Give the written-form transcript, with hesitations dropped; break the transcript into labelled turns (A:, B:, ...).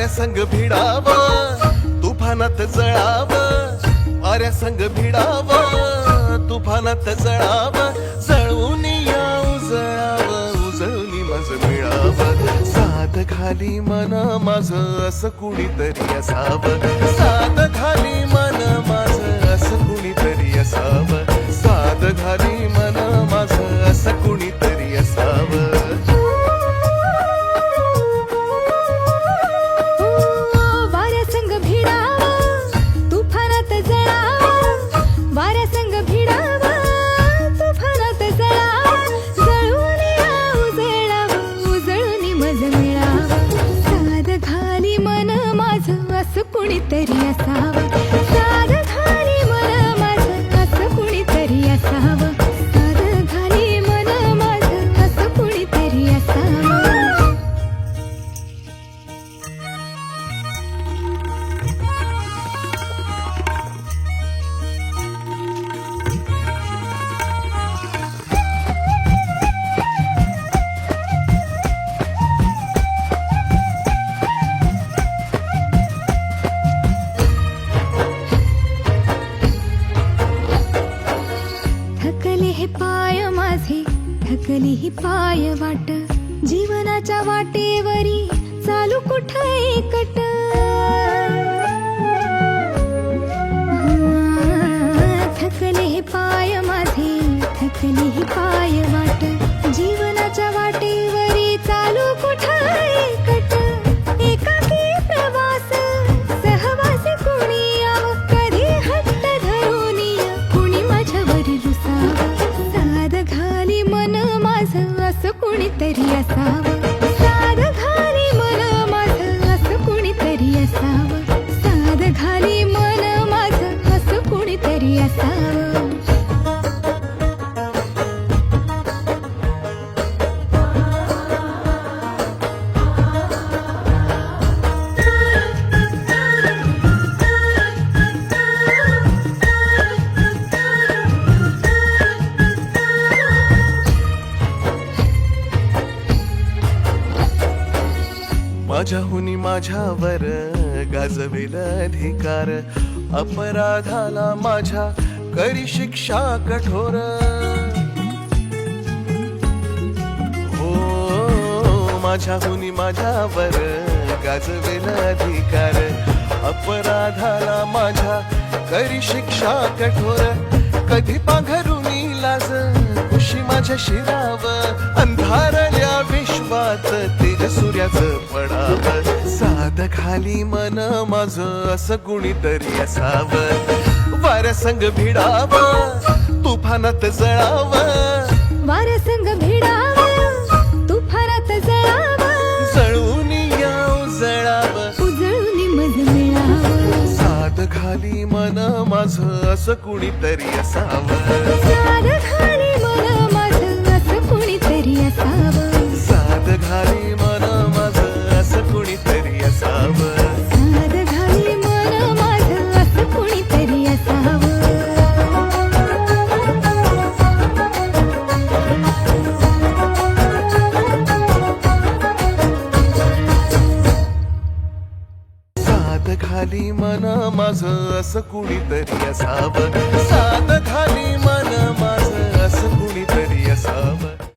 A: वाऱ्या संग भिडाव तुफानात जळाव, वाऱ्या संग भिडाव तुफानात जळाव, जळून या उजळाव, उजळून मज मिळाव, साध खाली मन माझ असं कुणीतरी असावं, साध खाली मन माझ असं कुणीतरी असावं, साध खाली मन माझ असं कुणीतरी असावं.
B: कुणीतरी असावं, साध खाली मन माझं असं कुणीतरी असावं, साध खाली मन माझं असं कुणीतरी असावं. थकले हे पाय माझे, थकली ही पाय वाट, जीवनाच्या वाटेवरी चालू कुठं एकट. थकले हे पाय माझे, थकली ही पाय वाट, जीवनाच्या वाटेवरी चालू कुठं एकट. एकाकी प्रवास सहवास कुणी यावं, कधी हट्ट धरून कुणी माझ्यावरी रुसावं, साध खाली मन माझं असं कुणीतरी असावं, साध खाली मन माझं असं कुणीतरी असावं, साध खाली मन माझं असं कुणीतरी असावं.
A: माझ्याहुनी माझ्यावर गाजवेल अधिकार, अपराधाला माझ्या करी शिक्षा कठोर. हो माझ्याहुनी माझ्यावर गाजवेल अधिकार, अपराधाला माझ्या करी शिक्षा कठोर. कधी पांघरुनी लाज खुशी माझ्या शिराव, अंधारल्या विश्वात तेज सूर्याचं पडावं, साध खाली मन माझं असं कुणीतरी असावं, वाऱ्या संग भिडाव तुफानात जळाव,
B: वाऱ्या संग भिडाव तुफानात जळाव,
A: जळून या उजळाव,
B: उजळून मज मिळावं,
A: साध खाली मन माझं असं कुणीतरी असावं,
B: साध खाली मन माझं असं कुणीतरी असावं,
A: साध खाली मन माझं असं कुणीतरी असावं,
B: साध खाली मन माझं असं कुणीतरी असावं.
A: साध खाली मन माझं असं कुणीतरी असावं, साध खाली मन माझं असं कुणीतरी असावं.